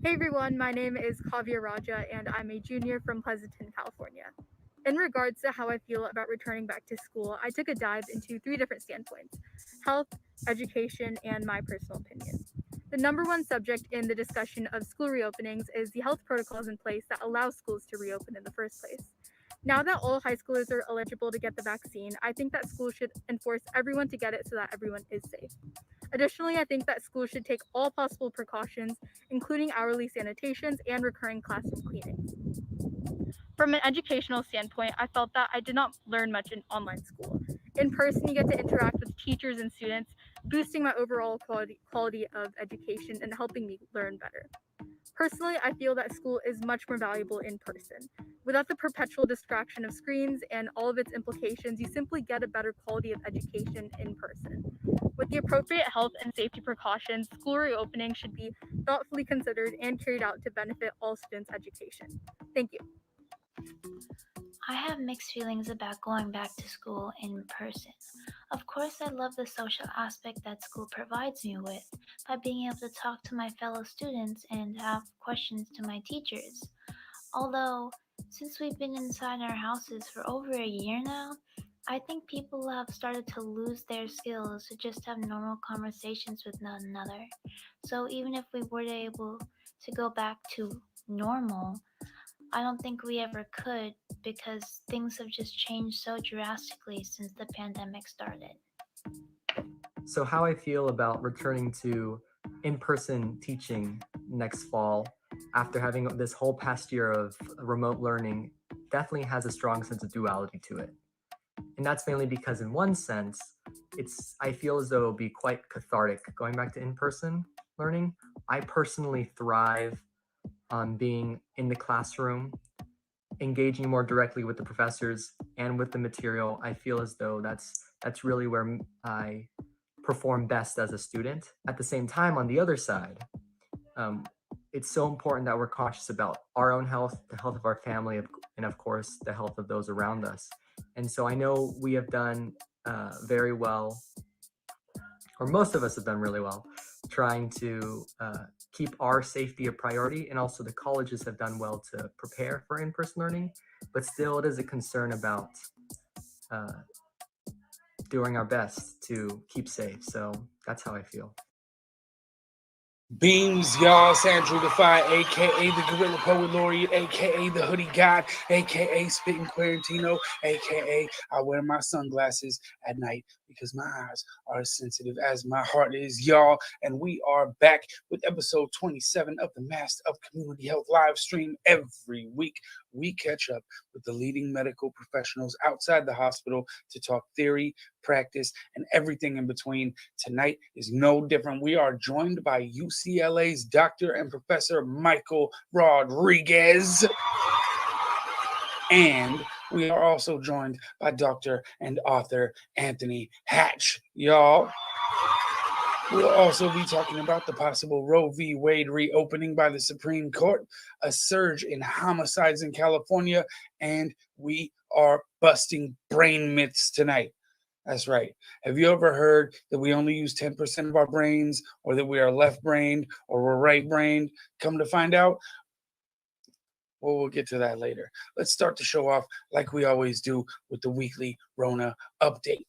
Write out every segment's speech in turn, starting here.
Hey everyone, my name is Kavya Raja and I'm a junior from Pleasanton, California. In regards to how I feel about returning back to school, I took a dive into three different standpoints: health, education, and my personal opinion. The number one subject in the discussion of school reopenings is the health protocols in place that allow schools to reopen in the first place. Now that all high schoolers are eligible to get the vaccine, I think that schools should enforce everyone to get it so that everyone is safe. Additionally, I think that schools should take all possible precautions, including hourly sanitations and recurring classroom cleanings. From an educational standpoint, I felt that I did not learn much in online school. In person, you get to interact with teachers and students, boosting my overall quality of education and helping me learn better. Personally, I feel that school is much more valuable in person. Without the perpetual distraction of screens and all of its implications, you simply get a better quality of education in person. With the appropriate health and safety precautions, school reopening should be thoughtfully considered and carried out to benefit all students' education. Thank you. I have mixed feelings about going back to school in person. Of course, I love the social aspect that school provides me with by being able to talk to my fellow students and have questions to my teachers. Although, since we've been inside our houses for over a year now, I think people have started to lose their skills to just have normal conversations with one another. So even if we were able to go back to normal, I don't think we ever could because things have just changed so drastically since the pandemic started. So, how I feel about returning to in person teaching next fall after having this whole past year of remote learning definitely has a strong sense of duality to it. And that's mainly because, in one sense, I feel as though it'll be quite cathartic going back to in person learning. I personally thrive on being in the classroom, engaging more directly with the professors and with the material. I feel as though that's really where I perform best as a student. At the same time, on the other side, um, it's so important that we're conscious about our own health, the health of our family, and of course, the health of those around us. And so I know we have done very well, or most of us have done really well, trying to keep our safety a priority. And also, the colleges have done well to prepare for in person learning. But still, it is a concern about uh, doing our best to keep safe. So that's how I feel. Beams, y'all. Sandra Defy, aka the Gorilla Poet Laureate, aka the Hoodie God, aka Spitting Quarantino, aka I wear my sunglasses at night because my eyes are as sensitive as my heart is, y'all. And we are back with episode 27 of the Master of Community Health live stream. Every week, we catch up with the leading medical professionals outside the hospital to talk theory, practice, and everything in between. Tonight is no different. We are joined by UCLA's Dr. and Professor Michael Rodriguez. And we are also joined by Dr. and author Anthony Hatch, y'all. We'll also be talking about the possible Roe v. Wade reopening by the Supreme Court, a surge in homicides in California, and we are busting brain myths tonight. That's right. Have you ever heard that we only use 10% of our brains, or that we are left brained, or we're right brained? Come to find out, well, we'll get to that later. Let's start the show off like we always do with the weekly Rona update.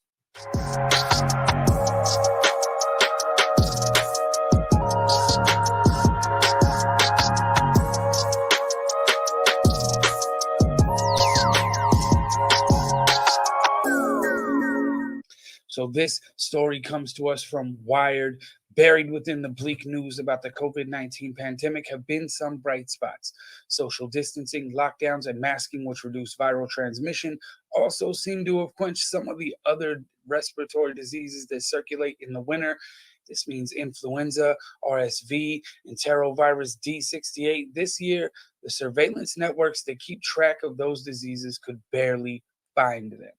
So this story comes to us from Wired. Buried within the bleak news about the COVID-19 pandemic have been some bright spots. Social distancing, lockdowns, and masking, which reduce viral transmission, also seem to have quenched some of the other respiratory diseases that circulate in the winter. This means influenza, RSV, enterovirus D68. This year, the surveillance networks that keep track of those diseases could barely find them.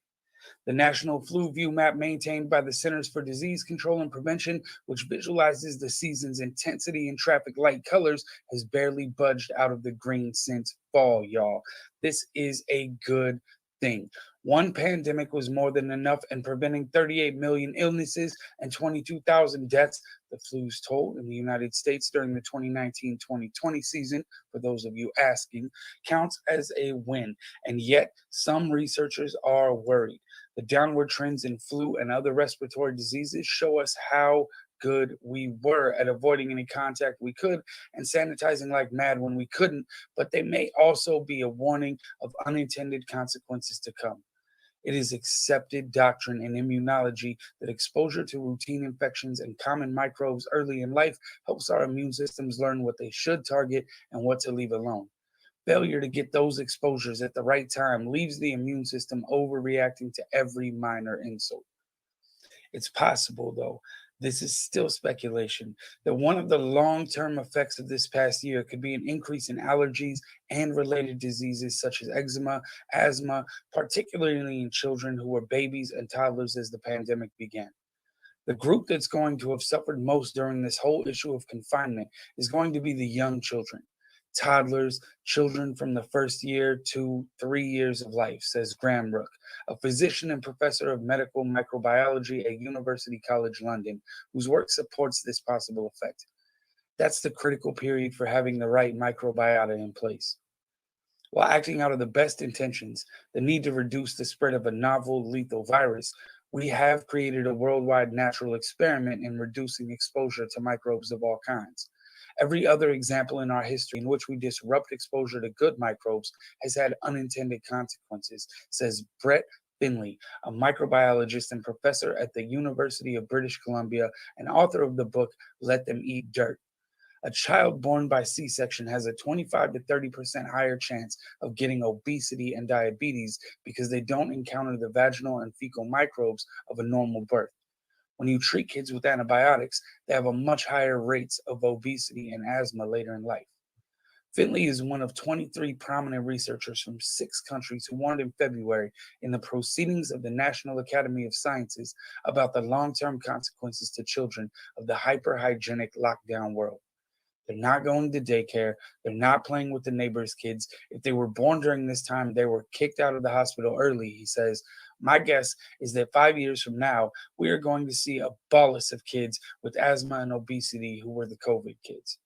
The National Flu View map maintained by the Centers for Disease Control and Prevention, which visualizes the season's intensity in traffic light colors, has barely budged out of the green since fall, y'all. This is a good thing. One pandemic was more than enough in preventing 38 million illnesses and 22,000 deaths. The flu's toll in the United States during the 2019-2020 season, for those of you asking, counts as a win. And yet, some researchers are worried. The downward trends in flu and other respiratory diseases show us how good we were at avoiding any contact we could and sanitizing like mad when we couldn't, but they may also be a warning of unintended consequences to come. It is accepted doctrine in immunology that exposure to routine infections and common microbes early in life helps our immune systems learn what they should target and what to leave alone. Failure to get those exposures at the right time leaves the immune system overreacting to every minor insult. It's possible, though, this is still speculation, that one of the long-term effects of this past year could be an increase in allergies and related diseases such as eczema, asthma, particularly in children who were babies and toddlers as the pandemic began. The group that's going to have suffered most during this whole issue of confinement is going to be the young children. Toddlers, children from the first year to 3 years of life, says Graham Rook, a physician and professor of medical microbiology at University College London, whose work supports this possible effect. That's the critical period for having the right microbiota in place. While acting out of the best intentions, the need to reduce the spread of a novel, lethal virus, we have created a worldwide natural experiment in reducing exposure to microbes of all kinds. Every other example in our history in which we disrupt exposure to good microbes has had unintended consequences, says Brett Finley, a microbiologist and professor at the University of British Columbia and author of the book Let Them Eat Dirt. A child born by C-section has a 25 to 30% higher chance of getting obesity and diabetes because they don't encounter the vaginal and fecal microbes of a normal birth. When you treat kids with antibiotics, they have a much higher rates of obesity and asthma later in life. Finley is one of 23 prominent researchers from 6 countries who warned in February in the Proceedings of the National Academy of Sciences about the long-term consequences to children of the hyper-hygienic lockdown world. They're not going to daycare. They're not playing with the neighbors' kids. If they were born during this time, they were kicked out of the hospital early, he says. My guess is that 5 years from now, we are going to see a bolus of kids with asthma and obesity who were the COVID kids.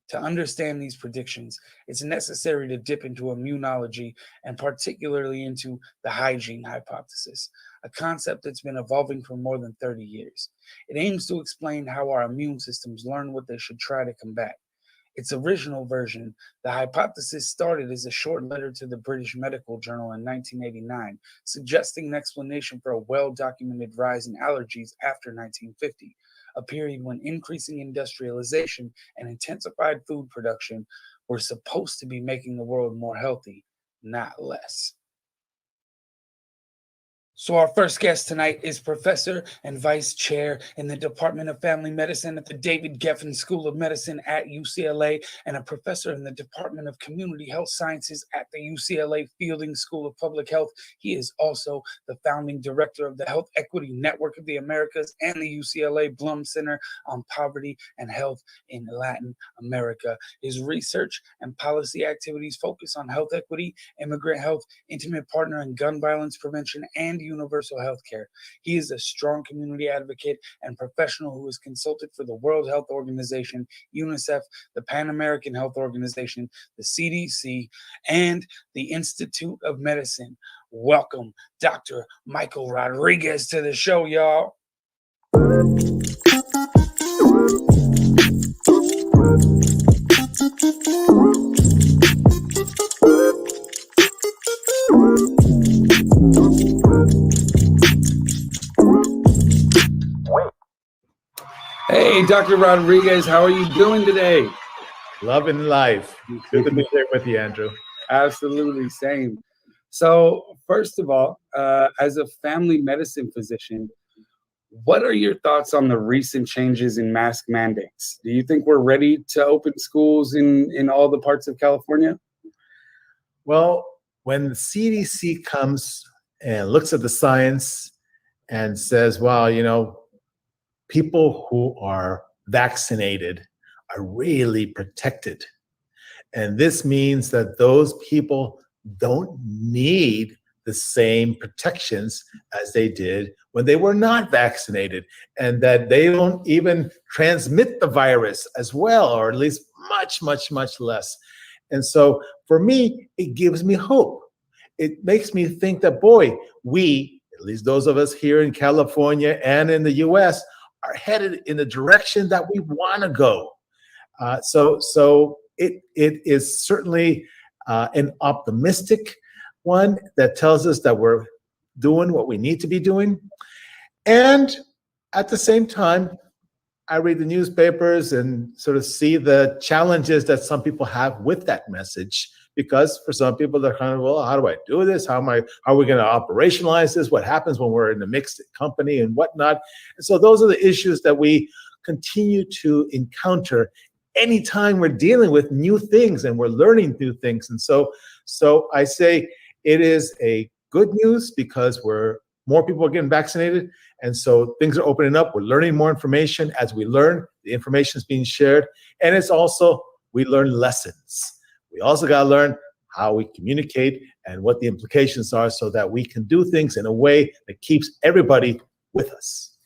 To understand these predictions, it's necessary to dip into immunology and particularly into the hygiene hypothesis, a concept that's been evolving for more than 30 years. It aims to explain how our immune systems learn what they should try to combat. Its original version, the hypothesis, started as a short letter to the British Medical Journal in 1989, suggesting an explanation for a well-documented rise in allergies after 1950, a period when increasing industrialization and intensified food production were supposed to be making the world more healthy, not less. So our first guest tonight is Professor and Vice Chair in the Department of Family Medicine at the David Geffen School of Medicine at UCLA and a professor in the Department of Community Health Sciences at the UCLA Fielding School of Public Health. He is also the founding director of the Health Equity Network of the Americas and the UCLA Blum Center on Poverty and Health in Latin America. His research and policy activities focus on health equity, immigrant health, intimate partner and gun violence prevention, and universal health care. He is a strong community advocate and professional who has consulted for the World Health Organization, UNICEF, the Pan American Health Organization, the CDC, and the Institute of Medicine. Welcome, Dr. Michael Rodriguez, to the show, y'all. Hey, Dr. Rodriguez, how are you doing today? Loving life. Good to be here with you, Andrew. Absolutely, same. So, first of all, as a family medicine physician, what are your thoughts on the recent changes in mask mandates? Do you think we're ready to open schools in all the parts of California? Well, when the CDC comes and looks at the science and says, wow, people who are vaccinated are really protected. And this means that those people don't need the same protections as they did when they were not vaccinated, and that they don't even transmit the virus as well, or at least much, much, much less. And so for me, it gives me hope. It makes me think that, boy, we, at least those of us here in California and in the US, are headed in the direction that we want to go. So it is certainly an optimistic one that tells us that we're doing what we need to be doing. And at the same time, I read the newspapers and sort of see the challenges that some people have with that message, because for some people they're kind of, well, how do I do this? How are we going to operationalize this? What happens when we're in a mixed company and whatnot? And so those are the issues that we continue to encounter anytime we're dealing with new things and we're learning new things. And so I say it is a good news because more people are getting vaccinated. And so things are opening up. We're learning more information. As we learn, the information is being shared. And it's also, we learn lessons. We also got to learn how we communicate and what the implications are so that we can do things in a way that keeps everybody with us.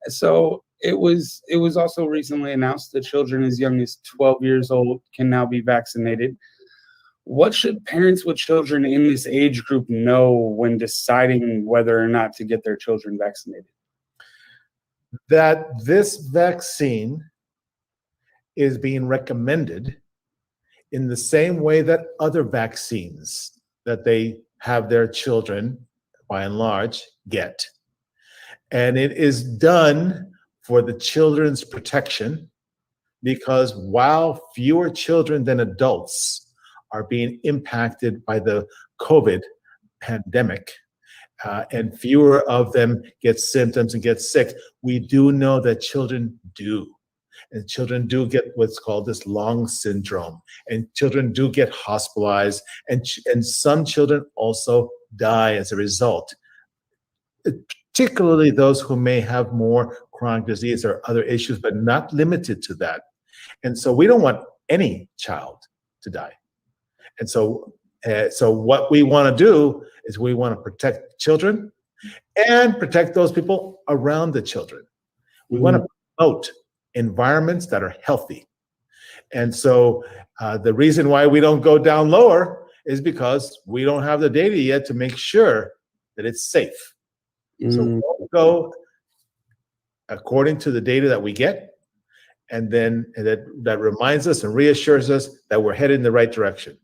So it was also recently announced that children as young as 12 years old can now be vaccinated. What should parents with children in this age group know when deciding whether or not to get their children vaccinated? That this vaccine is being recommended in the same way that other vaccines that they have their children, by and large, get. And it is done for the children's protection, because while fewer children than adults are being impacted by the COVID pandemic, and fewer of them get symptoms and get sick, we do know that children do. And children do get what's called this Long syndrome. And children do get hospitalized. And some children also die as a result, particularly those who may have more chronic disease or other issues, but not limited to that. And so we don't want any child to die. And so what we want to do is we want to protect children and protect those people around the children. We want to promote environments that are healthy. And so the reason why we don't go down lower is because we don't have the data yet to make sure that it's safe. So we'll go according to the data that we get, and then that reminds us and reassures us that we're headed in the right direction.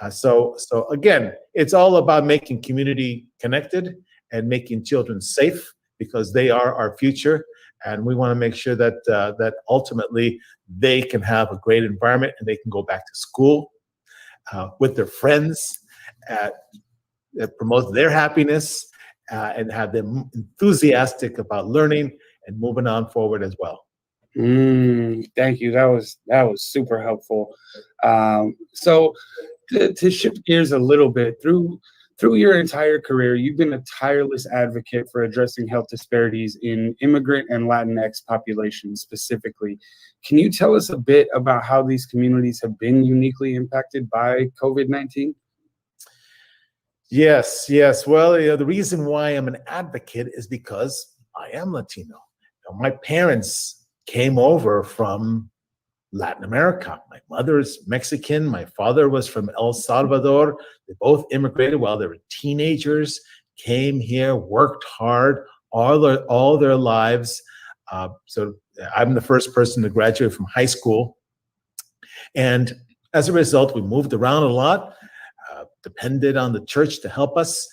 So again, it's all about making community connected and making children safe, because they are our future. And we want to make sure that ultimately they can have a great environment and they can go back to school with their friends, that promotes their happiness, and have them enthusiastic about learning and moving on forward as well. Thank you. That was super helpful. So to shift gears a little bit, through your entire career, you've been a tireless advocate for addressing health disparities in immigrant and Latinx populations specifically. Can you tell us a bit about how these communities have been uniquely impacted by COVID-19? Yes. Well, the reason why I'm an advocate is because I am Latino. My parents came over from Latin America. My mother's Mexican. My father was from El Salvador. They both immigrated while they were teenagers, came here, worked hard all their lives. So I'm the first person to graduate from high school. And as a result, we moved around a lot, depended on the church to help us.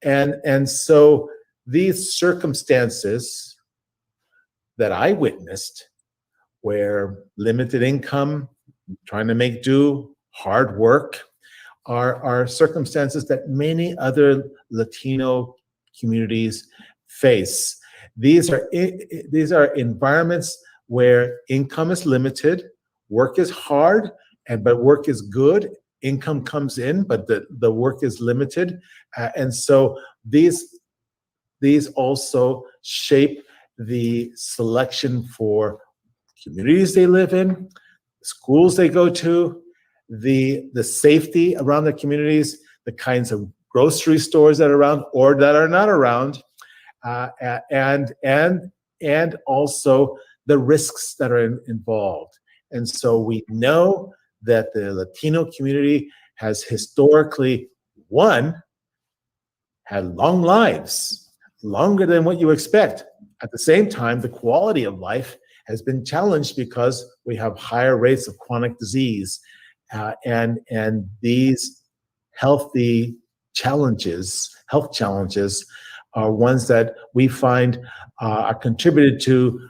And so these circumstances that I witnessed, where limited income, trying to make do, hard work, are circumstances that many other Latino communities face. These are environments where income is limited, work is hard, but work is good. Income comes in, but the work is limited, and so these also shape the selection for communities they live in, schools they go to, the safety around the communities, the kinds of grocery stores that are around or that are not around, and also the risks that are involved. And so we know that the Latino community has historically, one, had long lives, longer than what you expect. At the same time, the quality of life has been challenged because we have higher rates of chronic disease, and these health challenges are ones that we find are contributed to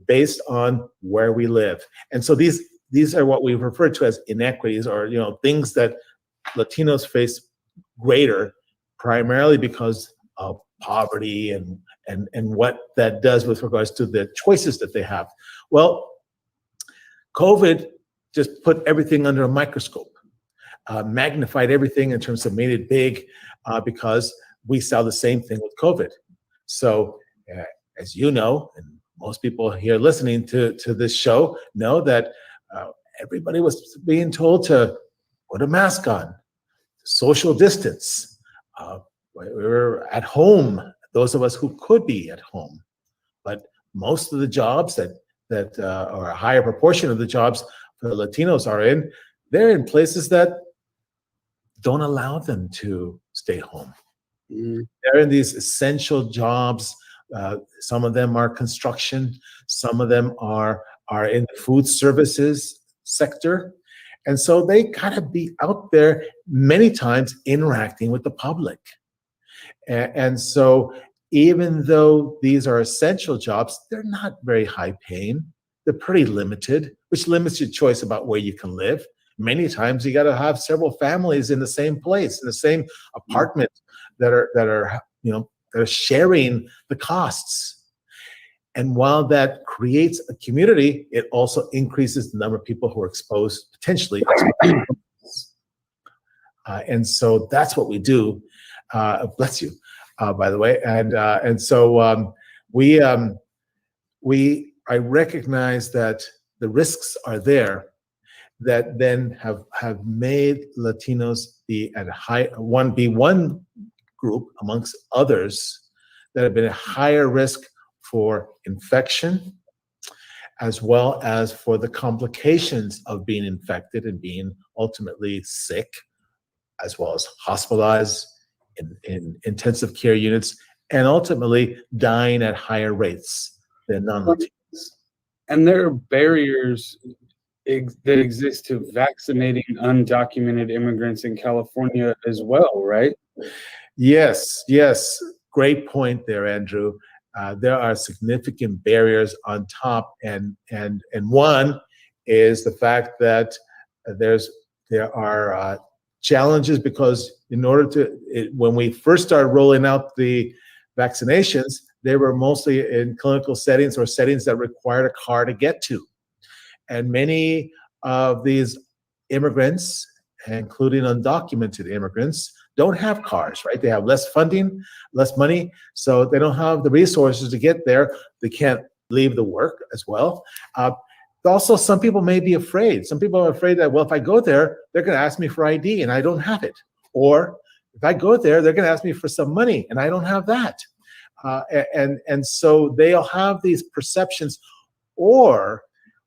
based on where we live. And so these are what we refer to as inequities, or things that Latinos face greater, primarily because of poverty and what that does with regards to the choices that they have. Well, COVID just put everything under a microscope, magnified everything in terms of made it big, because we saw the same thing with COVID. So as you know, and most people here listening to this show know, that everybody was being told to put a mask on, social distance. We were at home, those of us who could be at home. But most of the jobs that or a higher proportion of the jobs the Latinos are in, they're in places that don't allow them to stay home. They're in these essential jobs. Some of them are construction. Some of them are in the food services sector. And so they gotta be out there many times interacting with the public. And so even though these are essential jobs, they're not very high paying. They're pretty limited, which limits your choice about where you can live. Many times you gotta have several families in the same place, in the same apartment, that are sharing the costs. And while that creates a community, it also increases the number of people who are exposed, potentially. And so that's what we do. Bless you, by the way. And so I recognize that the risks are there, that then have made Latinos be one group amongst others that have been at higher risk for infection, as well as for the complications of being infected and being ultimately sick, as well as hospitalized in intensive care units, and ultimately dying at higher rates than non-Latinos. And there are barriers that exist to vaccinating undocumented immigrants in California as well, right? Yes. Great point there, Andrew. There are significant barriers on top, and one is the fact that there are challenges, because when we first started rolling out the vaccinations, they were mostly in clinical settings or settings that required a car to get to. And many of these immigrants, including undocumented immigrants, don't have cars, right? They have less funding, less money, so they don't have the resources to get there. They can't leave the work as well. Also, some people may be afraid. Some people are afraid that, well, if I go there, they're going to ask me for ID and I don't have it. Or if I go there, they're going to ask me for some money and I don't have that. And so they'll have these perceptions. Or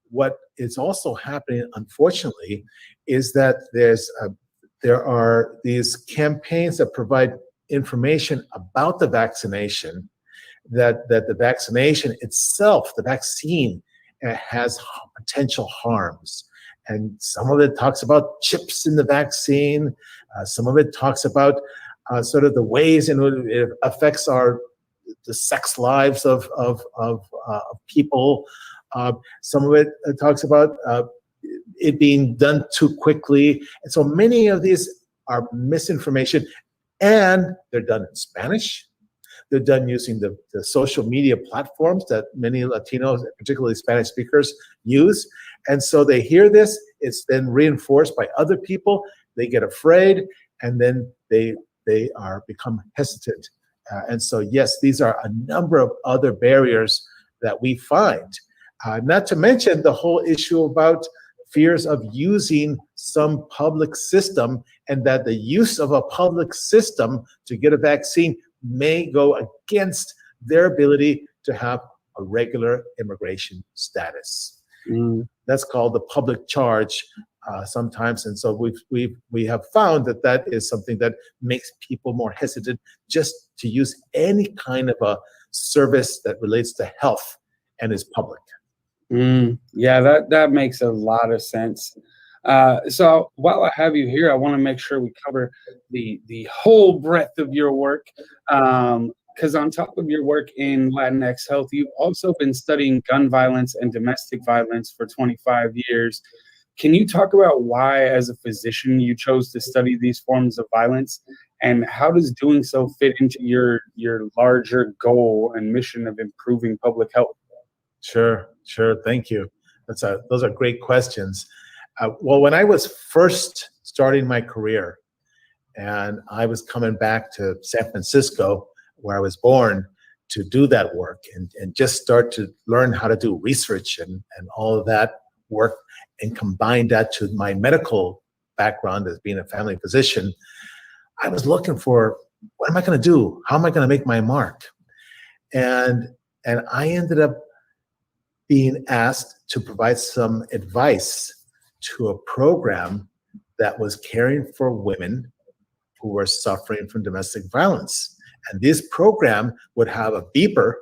what is also happening, unfortunately, is that there are these campaigns that provide information about the vaccination, that the vaccination itself, the vaccine, has potential harms. And some of it talks about chips in the vaccine. Some of it talks about sort of the ways in which it affects the sex lives of people. Some of it talks about it being done too quickly. And so many of these are misinformation, and they're done in Spanish. They're done using the social media platforms that many Latinos, particularly Spanish speakers, use. And so they hear this, it's then reinforced by other people, they get afraid, and then they become hesitant. And so, yes, these are a number of other barriers that we find. Not to mention the whole issue about fears of using some public system, and that the use of a public system to get a vaccine may go against their ability to have a regular immigration status. That's called the public charge sometimes, and so we have found that that is something that makes people more hesitant just to use any kind of a service that relates to health and is public. Yeah, that makes a lot of sense. So while I have you here, I want to make sure we cover the whole breadth of your work. Because on top of your work in Latinx health, you've also been studying gun violence and domestic violence for 25 years. Can you talk about why, as a physician, you chose to study these forms of violence, and how does doing so fit into your larger goal and mission of improving public health? Sure. Thank you. Those are great questions. Well, when I was first starting my career, and I was coming back to San Francisco, where I was born, to do that work and just start to learn how to do research and all of that work, and combine that to my medical background as being a family physician, I was looking for, what am I going to do? How am I going to make my mark? And I ended up being asked to provide some advice to a program that was caring for women who were suffering from domestic violence. And this program would have a beeper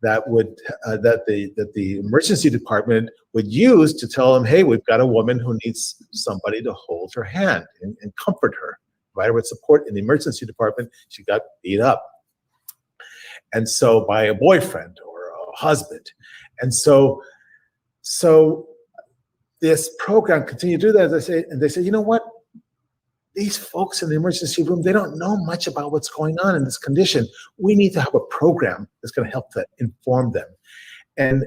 that would that the emergency department would use to tell them, hey, we've got a woman who needs somebody to hold her hand and comfort her, provide her with support. In the emergency department, she got beat up, and so by a boyfriend or a husband. And so this program continued to do that. They say, you know what? These folks in the emergency room, they don't know much about what's going on in this condition. We need to have a program that's going to help to inform them. And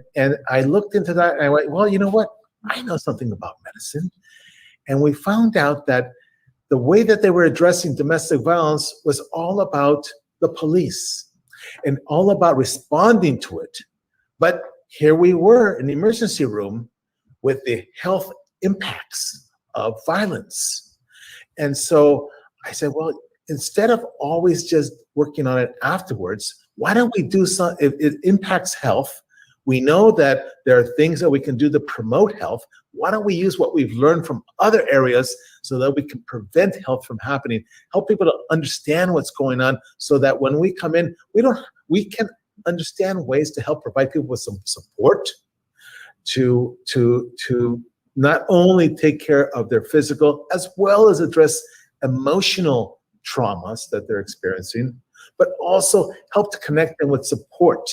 I looked into that, and I went, well, you know what? I know something about medicine. And we found out that the way that they were addressing domestic violence was all about the police and all about responding to it. But here we were in the emergency room with the health impacts of violence. And so I said, well, instead of always just working on it afterwards, why don't we do something? If it impacts health, we know that there are things that we can do to promote health. Why don't we use what we've learned from other areas so that we can prevent health from happening, help people to understand what's going on, so that when we come in, we can understand ways to help provide people with some support to not only take care of their physical, as well as address emotional traumas that they're experiencing, but also help to connect them with support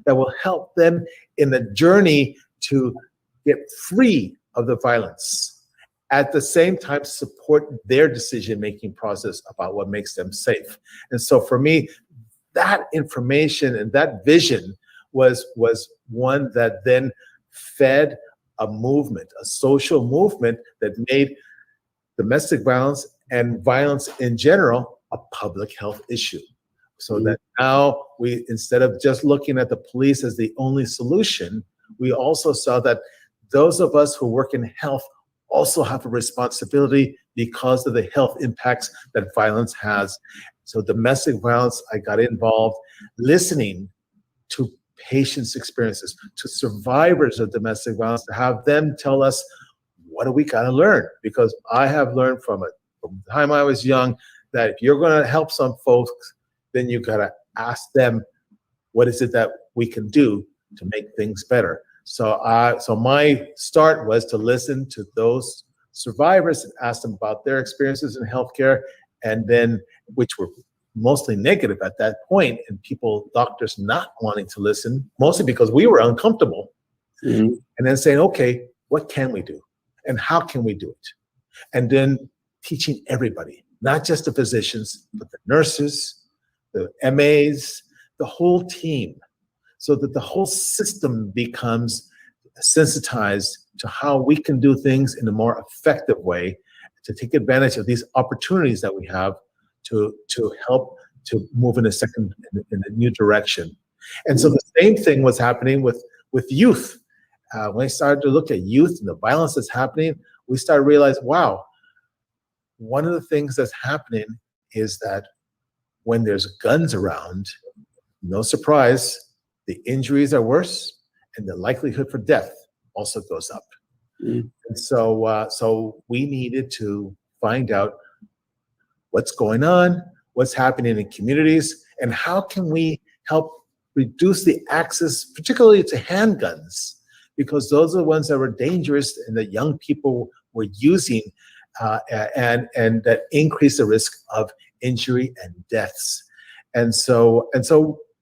that will help them in the journey to get free of the violence. At the same time, support their decision-making process about what makes them safe. And so for me, that information and that vision was one that then fed a movement, a social movement that made domestic violence and violence in general a public health issue. So that now we, instead of just looking at the police as the only solution, we also saw that those of us who work in health also have a responsibility because of the health impacts that violence has. So domestic violence, I got involved listening to patients' experiences, to survivors of domestic violence, to have them tell us, what do we got to learn? Because I have learned from the time I was young that if you're going to help some folks, then you got to ask them, what is it that we can do to make things better? So my start was to listen to those survivors and ask them about their experiences in healthcare, and then, which were mostly negative at that point, and doctors not wanting to listen, mostly because we were uncomfortable. And then saying, okay, what can we do? And how can we do it? And then teaching everybody, not just the physicians, but the nurses, the MAs, the whole team, so that the whole system becomes sensitized to how we can do things in a more effective way to take advantage of these opportunities that we have to help to move in a new direction. And so the same thing was happening with youth. when I started to look at youth and the violence that's happening, we started to realize, wow, one of the things that's happening is that when there's guns around, no surprise, the injuries are worse and the likelihood for death also goes up. And so we needed to find out what's going on, what's happening in communities, and how can we help reduce the access, particularly to handguns, because those are the ones that were dangerous and that young people were using, and that increase the risk of injury and deaths. And so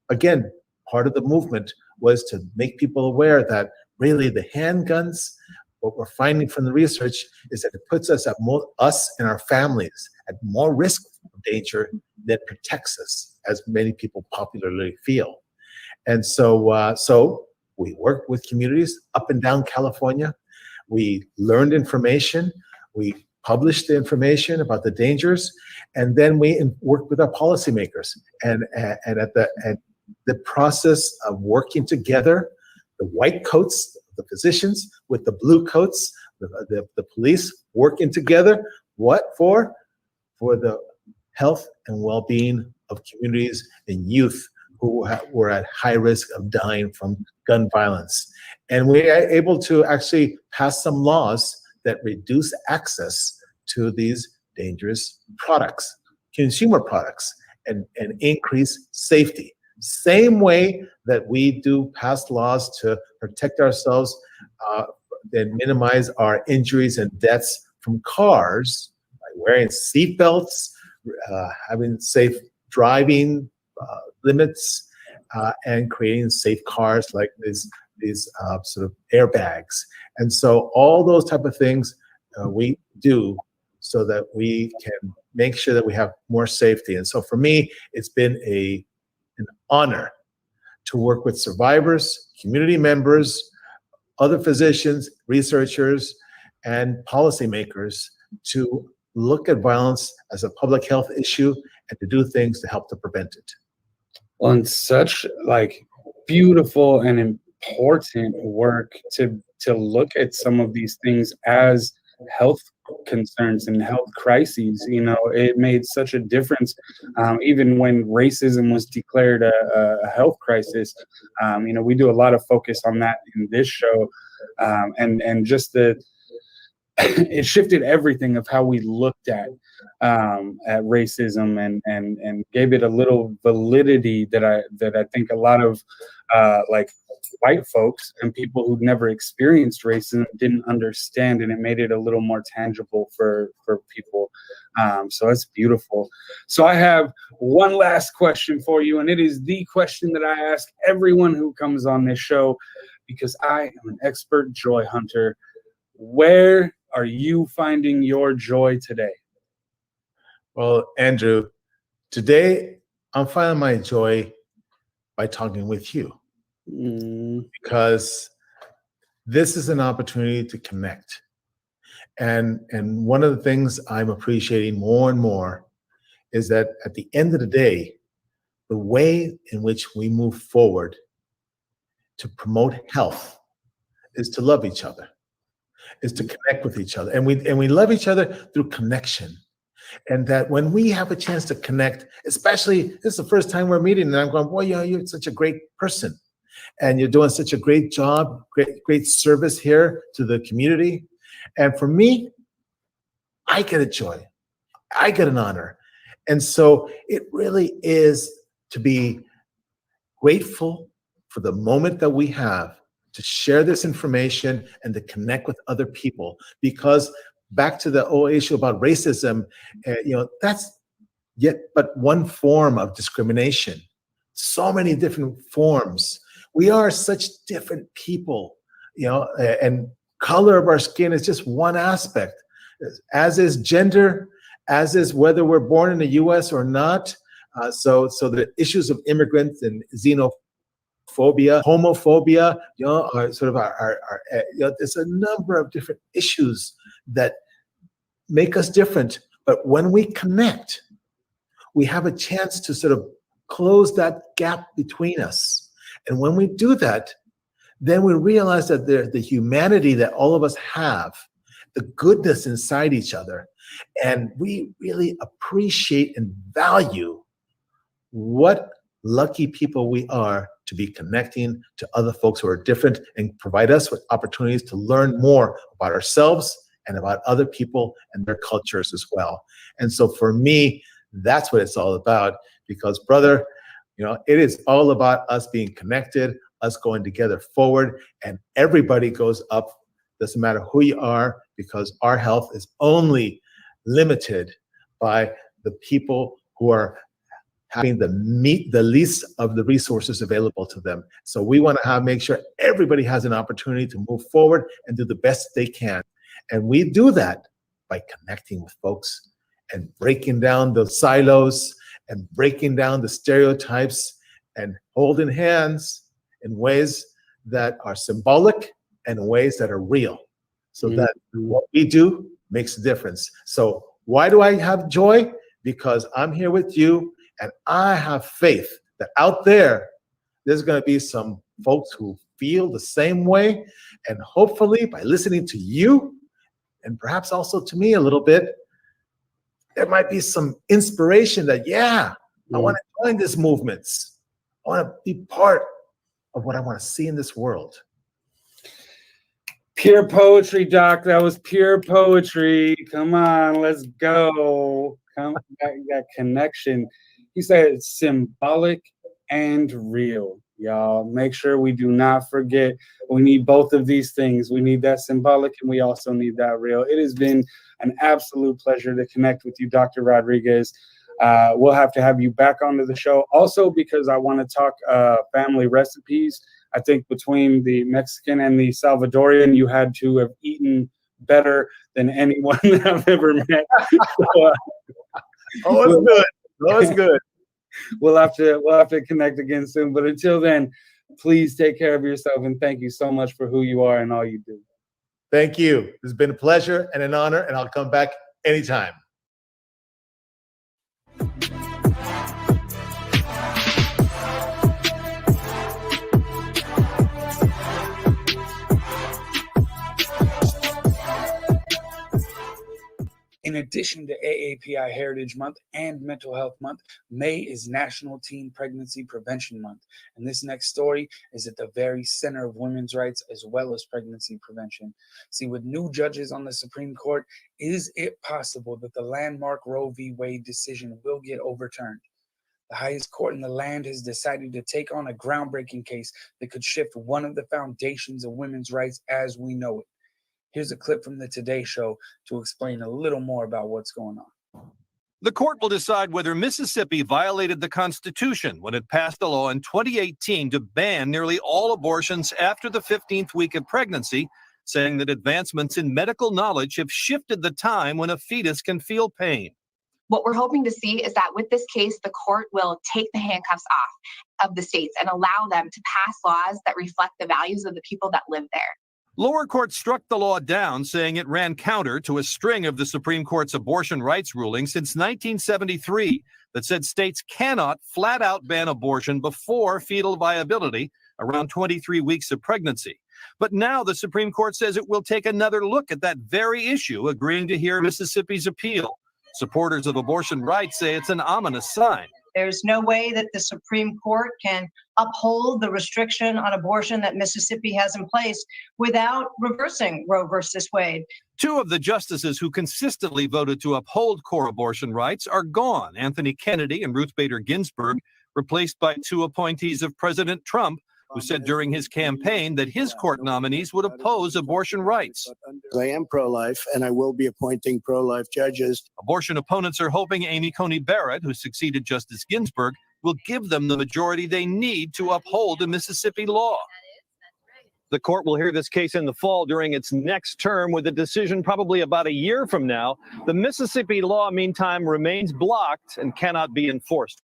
again, part of the movement was to make people aware that really the handguns, what we're finding from the research is that it puts us us and our families at more risk of danger than protects us, as many people popularly feel. And so we worked with communities up and down California. We learned information. We published the information about the dangers, and then we worked with our policymakers. And the process of working together, the white coats, the physicians, with the blue coats, the police working together, what for? For the health and well-being of communities and youth who were at high risk of dying from gun violence. And we are able to actually pass some laws that reduce access to these dangerous products, consumer products, and increase safety. Same way that we do pass laws to protect ourselves and minimize our injuries and deaths from cars by wearing seatbelts, having safe driving limits, and creating safe cars like these sort of airbags. And so all those type of things we do so that we can make sure that we have more safety. And so for me, it's been an honor to work with survivors, community members, other physicians, researchers, and policymakers to look at violence as a public health issue and to do things to help to prevent it. Well, and such like beautiful and important work to look at some of these things as health concerns and health crises. You know, it made such a difference. Even when racism was declared a health crisis, you know, we do a lot of focus on that in this show, and just it shifted everything of how we looked at racism and gave it a little validity that I think a lot of like white folks and people who'd never experienced racism didn't understand, and it made it a little more tangible for people. So that's beautiful. So I have one last question for you, and it is the question that I ask everyone who comes on this show, because I am an expert joy hunter. Where are you finding your joy today? Well, Andrew, today I'm finding my joy by talking with you, because this is an opportunity to connect. And one of the things I'm appreciating more and more is that at the end of the day, the way in which we move forward to promote health is to love each other, is to connect with each other. And we love each other through connection. And that when we have a chance to connect, especially this is the first time we're meeting, and I'm going, boy, you're such a great person. And you're doing such a great job, great service here to the community. And for me, I get a joy. I get an honor. And so it really is to be grateful for the moment that we have to share this information and to connect with other people. Because back to the old issue about racism, that's yet but one form of discrimination. So many different forms. We are such different people, and color of our skin is just one aspect, as is gender, as is whether we're born in the U.S. or not. So the issues of immigrants and xenophobia, homophobia, are sort of there's a number of different issues that make us different. But when we connect, we have a chance to sort of close that gap between us. And when we do that, then we realize that the humanity that all of us have, the goodness inside each other, and we really appreciate and value what lucky people we are to be connecting to other folks who are different and provide us with opportunities to learn more about ourselves and about other people and their cultures as well. And so for me, that's what it's all about, because brother, it is all about us being connected, us going together forward, and everybody goes up. Doesn't matter who you are, because our health is only limited by the people who are having the least of the resources available to them. So we want to make sure everybody has an opportunity to move forward and do the best they can. And we do that by connecting with folks and breaking down the silos and breaking down the stereotypes and holding hands in ways that are symbolic and in ways that are real. So that what we do makes a difference. So why do I have joy? Because I'm here with you, and I have faith that out there's going to be some folks who feel the same way. And hopefully by listening to you, and perhaps also to me a little bit, there might be some inspiration that, I want to join these movements. I want to be part of what I want to see in this world. Pure poetry, Doc. That was pure poetry. Come on, let's go. Come back, that connection. He said it's symbolic and real. Y'all, make sure we do not forget. We need both of these things. We need that symbolic, and we also need that real. It has been an absolute pleasure to connect with you, Dr. Rodriguez. We'll have to have you back onto the show. Also, because I want to talk family recipes. I think between the Mexican and the Salvadorian, you had to have eaten better than anyone I've ever met. So, it's good. It's good. We'll have to connect again soon. But until then, please take care of yourself, and thank you so much for who you are and all you do. Thank you. It's been a pleasure and an honor, and I'll come back anytime. In addition to AAPI Heritage Month and Mental Health Month, May is National Teen Pregnancy Prevention Month. And this next story is at the very center of women's rights as well as pregnancy prevention. See, with new judges on the Supreme Court, is it possible that the landmark Roe v. Wade decision will get overturned? The highest court in the land has decided to take on a groundbreaking case that could shift one of the foundations of women's rights as we know it. Here's a clip from the Today Show to explain a little more about what's going on. The court will decide whether Mississippi violated the Constitution when it passed a law in 2018 to ban nearly all abortions after the 15th week of pregnancy, saying that advancements in medical knowledge have shifted the time when a fetus can feel pain. What we're hoping to see is that with this case, the court will take the handcuffs off of the states and allow them to pass laws that reflect the values of the people that live there. Lower court struck the law down, saying it ran counter to a string of the Supreme Court's abortion rights rulings since 1973 that said states cannot flat out ban abortion before fetal viability around 23 weeks of pregnancy. But now the Supreme Court says it will take another look at that very issue, agreeing to hear Mississippi's appeal. Supporters of abortion rights say it's an ominous sign. There's no way that the Supreme Court can uphold the restriction on abortion that Mississippi has in place without reversing Roe versus Wade. Two of the justices who consistently voted to uphold core abortion rights are gone, Anthony Kennedy and Ruth Bader Ginsburg, replaced by two appointees of President Trump, who said during his campaign that his court nominees would oppose abortion rights. I am pro-life, and I will be appointing pro-life judges. Abortion opponents are hoping Amy Coney Barrett, who succeeded Justice Ginsburg, will give them the majority they need to uphold a Mississippi law. The court will hear this case in the fall during its next term, with a decision probably about a year from now. The Mississippi law, meantime, remains blocked and cannot be enforced.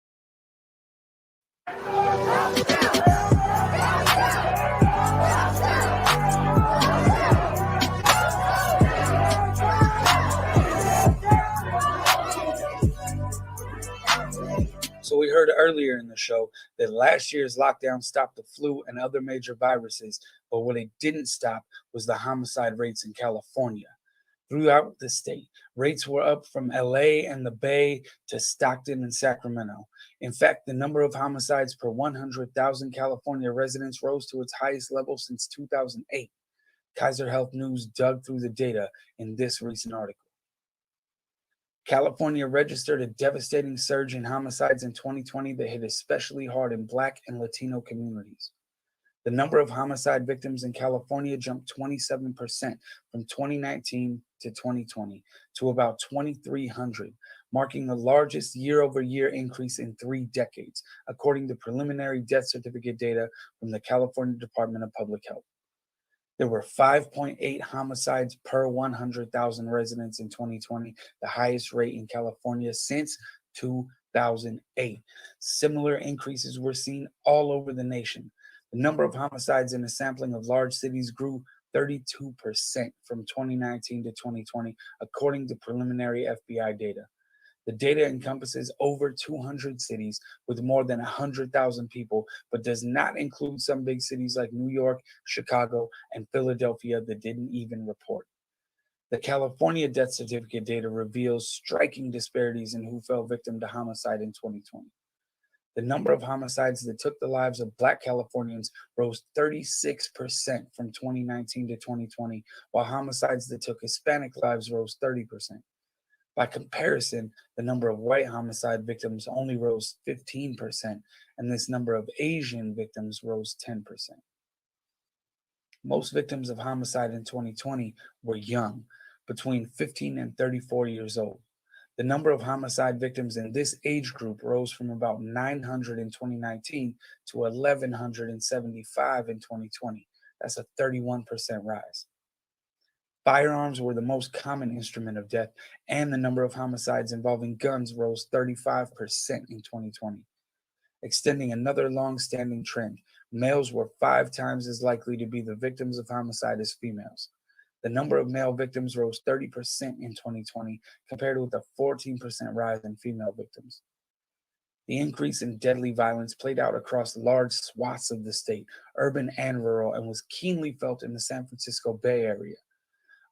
So we heard earlier earlier in the show that last year's lockdown stopped the flu and other major viruses, but what it didn't stop was the homicide rates in California. Throughout the state, rates were up from LA and the Bay to Stockton and Sacramento. In fact, the number of homicides per 100,000 California residents rose to its highest level since 2008. Kaiser Health News dug through the data in this recent article. California registered a devastating surge in homicides in 2020 that hit especially hard in Black and Latino communities. The number of homicide victims in California jumped 27% from 2019 to 2020 to about 2,300, marking the largest year-over-year increase in 3 decades, according to preliminary death certificate data from the California Department of Public Health. There were 5.8 homicides per 100,000 residents in 2020, the highest rate in California since 2008. Similar increases were seen all over the nation. The number of homicides in a sampling of large cities grew 32% from 2019 to 2020, according to preliminary FBI data. The data encompasses over 200 cities with more than 100,000 people, but does not include some big cities like New York, Chicago, and Philadelphia that didn't even report. The California death certificate data reveals striking disparities in who fell victim to homicide in 2020. The number of homicides that took the lives of Black Californians rose 36% from 2019 to 2020, while homicides that took Hispanic lives rose 30%. By comparison, the number of white homicide victims only rose 15%, and this number of Asian victims rose 10%. Most victims of homicide in 2020 were young, between 15 and 34 years old. The number of homicide victims in this age group rose from about 900 in 2019 to 1,175 in 2020. That's a 31% rise. Firearms were the most common instrument of death, and the number of homicides involving guns rose 35% in 2020. Extending another long-standing trend, males were 5 times as likely to be the victims of homicide as females. The number of male victims rose 30% in 2020, compared with a 14% rise in female victims. The increase in deadly violence played out across large swaths of the state, urban and rural, and was keenly felt in the San Francisco Bay Area.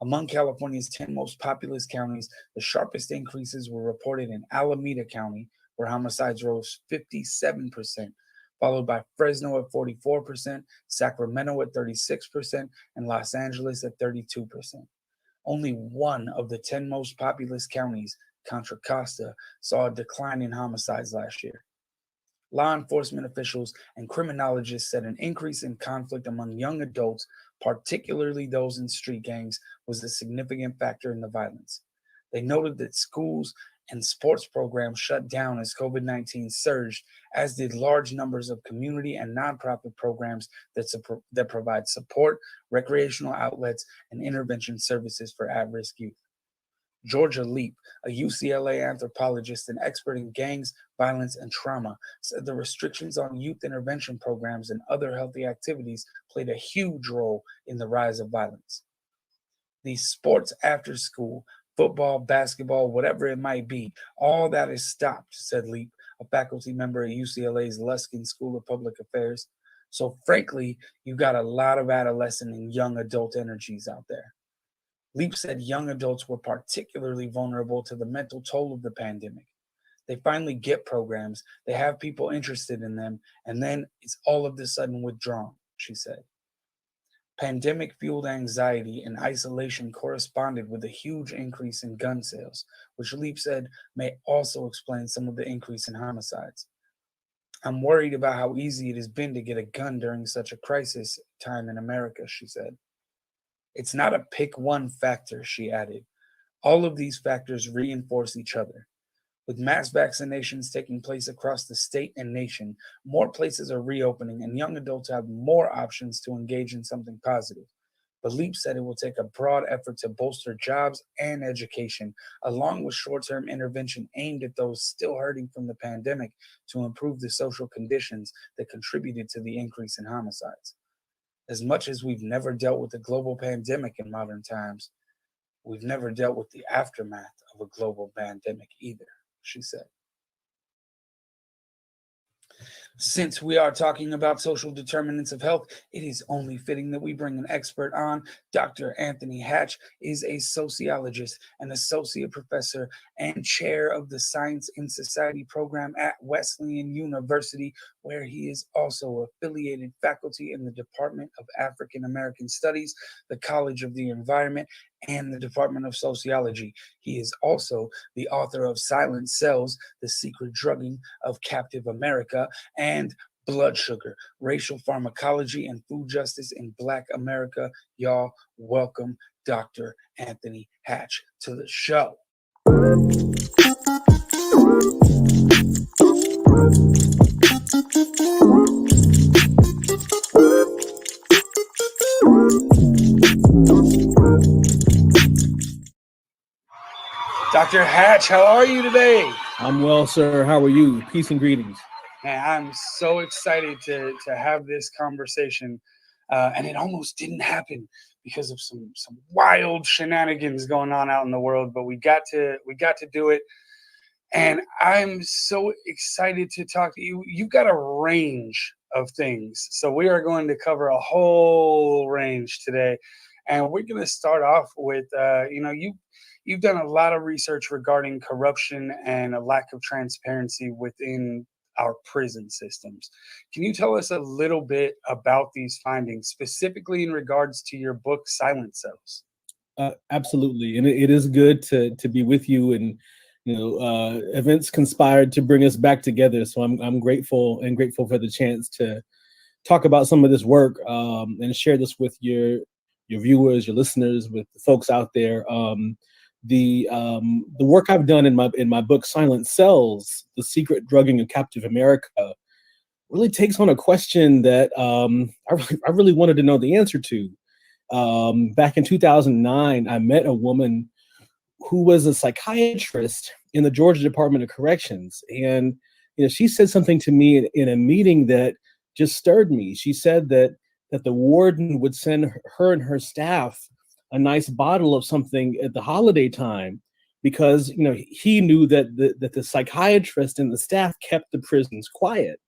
Among California's 10 most populous counties, the sharpest increases were reported in Alameda County, where homicides rose 57%, followed by Fresno at 44%, Sacramento at 36%, and Los Angeles at 32%. Only one of the 10 most populous counties, Contra Costa, saw a decline in homicides last year. Law enforcement officials and criminologists said an increase in conflict among young adults, particularly those in street gangs, was a significant factor in the violence. They noted that schools and sports programs shut down as COVID-19 surged, as did large numbers of community and nonprofit programs that provide support, recreational outlets, and intervention services for at-risk youth. Georgia Leap, a UCLA anthropologist and expert in gangs, violence, and trauma, said the restrictions on youth intervention programs and other healthy activities played a huge role in the rise of violence. These sports after school, football, basketball, whatever it might be, all that is stopped, said Leap, a faculty member at UCLA's Luskin School of Public Affairs. So frankly, you got a lot of adolescent and young adult energies out there. Leap said young adults were particularly vulnerable to the mental toll of the pandemic. They finally get programs, they have people interested in them, and then it's all of a sudden withdrawn, she said. Pandemic-fueled anxiety and isolation corresponded with a huge increase in gun sales, which Leap said may also explain some of the increase in homicides. I'm worried about how easy it has been to get a gun during such a crisis time in America, she said. It's not a pick one factor, she added. All of these factors reinforce each other. With mass vaccinations taking place across the state and nation, more places are reopening and young adults have more options to engage in something positive. But Leap said it will take a broad effort to bolster jobs and education, along with short-term intervention aimed at those still hurting from the pandemic to improve the social conditions that contributed to the increase in homicides. As much as we've never dealt with a global pandemic in modern times, we've never dealt with the aftermath of a global pandemic either, she said. Since we are talking about social determinants of health, it is only fitting that we bring an expert on. Dr. Anthony Hatch is a sociologist, an associate professor, and chair of the Science in Society program at Wesleyan University, where he is also affiliated faculty in the Department of African American Studies, the College of the Environment, and the Department of Sociology. He is also the author of Silent Cells, The Secret Drugging of Captive America, and Blood Sugar, Racial Pharmacology and Food Justice in Black America. Y'all, welcome Dr. Anthony Hatch to the show. Dr. Hatch, how are you today? I'm well, sir. How are you? Peace and greetings. Man, I'm so excited to have this conversation, and it almost didn't happen because of some wild shenanigans going on out in the world. But we got to do it, and I'm so excited to talk to you. You've got a range of things, so we are going to cover a whole range today, and we're going to start off with You've done a lot of research regarding corruption and a lack of transparency within our prison systems. Can you tell us a little bit about these findings, specifically in regards to your book, Silent Cells? Absolutely, and it is good to be with you. And events conspired to bring us back together. So I'm grateful for the chance to talk about some of this work and share this with your viewers, your listeners, with the folks out there. The work I've done in my book Silent Cells, The Secret Drugging of Captive America, really takes on a question that I really wanted to know the answer to. Back in 2009, I met a woman who was a psychiatrist in the Georgia Department of Corrections, and she said something to me in a meeting that just stirred me. She said that the warden would send her and her staff a nice bottle of something at the holiday time because he knew that the psychiatrist and the staff kept the prisons quiet.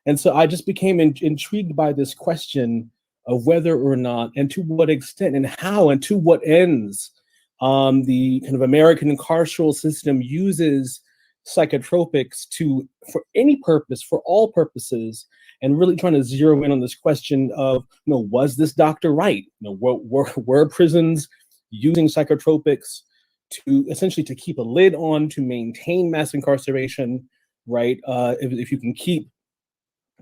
And so I just became intrigued by this question of whether or not, and to what extent, and how, and to what ends the kind of American carceral system uses psychotropics for any purpose, for all purposes, and really trying to zero in on this question of, was this doctor right? Were prisons using psychotropics to essentially to keep a lid on, to maintain mass incarceration, right? If you can keep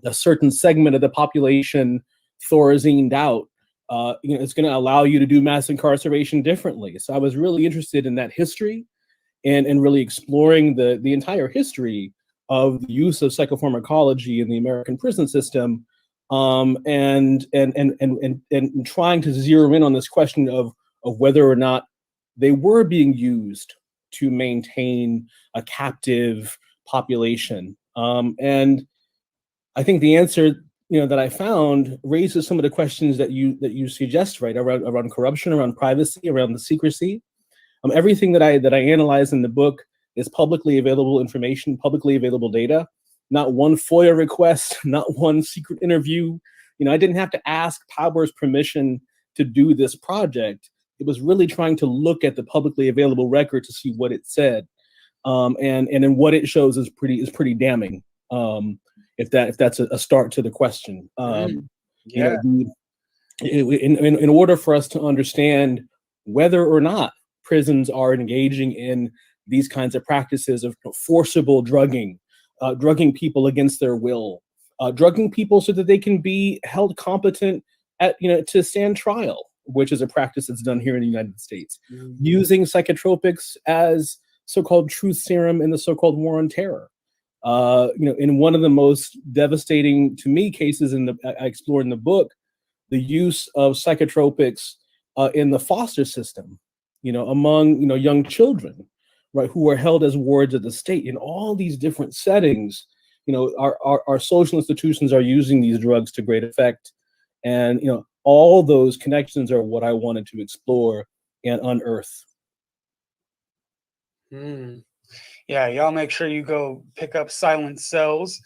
a certain segment of the population thorazined out, it's going to allow you to do mass incarceration differently. So I was really interested in that history and really exploring the entire history of the use of psychopharmacology in the American prison system, and trying to zero in on this question of whether or not they were being used to maintain a captive population. And I think the answer that I found raises some of the questions that you suggest, right, around corruption, around privacy, around the secrecy. Everything that I analyze in the book is publicly available information, publicly available data. Not one FOIA request, not one secret interview. I didn't have to ask Power's permission to do this project. It was really trying to look at the publicly available record to see what it said, and then what it shows is pretty damning. If that's a start to the question. In order for us to understand whether or not prisons are engaging in these kinds of practices of forcible drugging, drugging people against their will, drugging people so that they can be held competent to stand trial, which is a practice that's done here in the United States, using psychotropics as so-called truth serum in the so-called war on terror. In one of the most devastating to me cases I explore in the book, the use of psychotropics in the foster system, among young children, right, who are held as wards of the state in all these different settings. Our social institutions are using these drugs to great effect, and all those connections are what I wanted to explore and unearth. Yeah, y'all make sure you go pick up Silent Cells.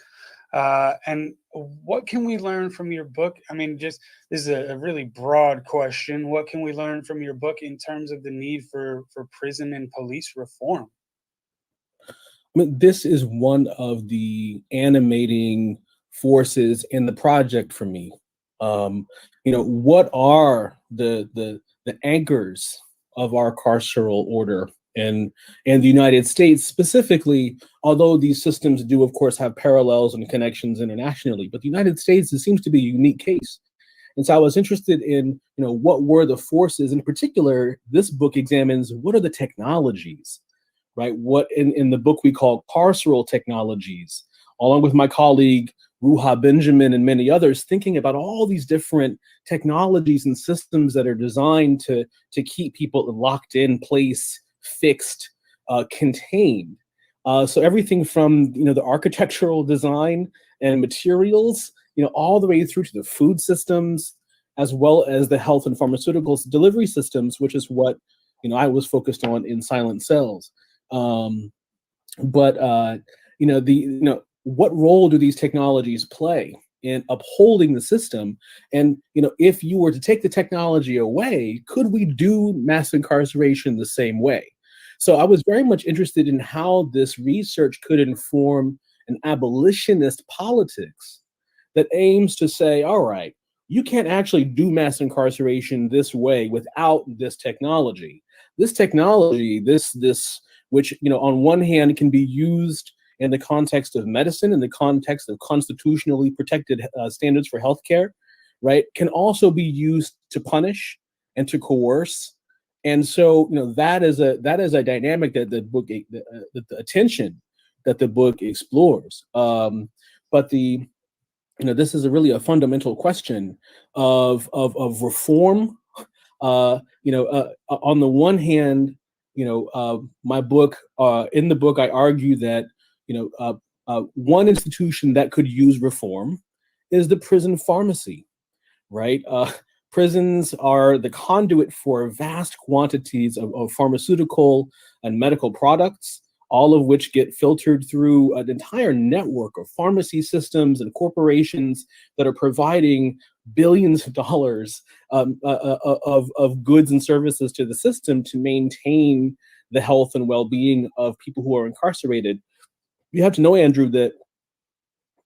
And what can we learn from your book? I mean, this is a really broad question. What can we learn from your book in terms of the need for prison and police reform? I mean, this is one of the animating forces in the project for me. What are the anchors of our carceral order and the United States specifically? Although these systems do, of course, have parallels and connections internationally, but the United States, it seems to be a unique case. And so I was interested in, what were the forces? In particular, this book examines what are the technologies, right? What in the book we call carceral technologies, along with my colleague Ruha Benjamin and many others, thinking about all these different technologies and systems that are designed to keep people locked in place, fixed, contained. So everything from the architectural design and materials, all the way through to the food systems, as well as the health and pharmaceuticals delivery systems, which is what I was focused on in Silent Cells. What role do these technologies play in upholding the system? And if you were to take the technology away, could we do mass incarceration the same way? So I was very much interested in how this research could inform an abolitionist politics that aims to say, all right, you can't actually do mass incarceration this way without this technology. This technology, this which on one hand can be used in the context of medicine, in the context of constitutionally protected standards for healthcare, right, can also be used to punish and to coerce. And so, that is a dynamic that the book, the attention that the book explores. But this is really a fundamental question of reform. On the one hand, my book, in the book, I argue that one institution that could use reform is the prison pharmacy, right? Prisons are the conduit for vast quantities of pharmaceutical and medical products, all of which get filtered through an entire network of pharmacy systems and corporations that are providing billions of dollars of goods and services to the system to maintain the health and well-being of people who are incarcerated. You have to know, Andrew, that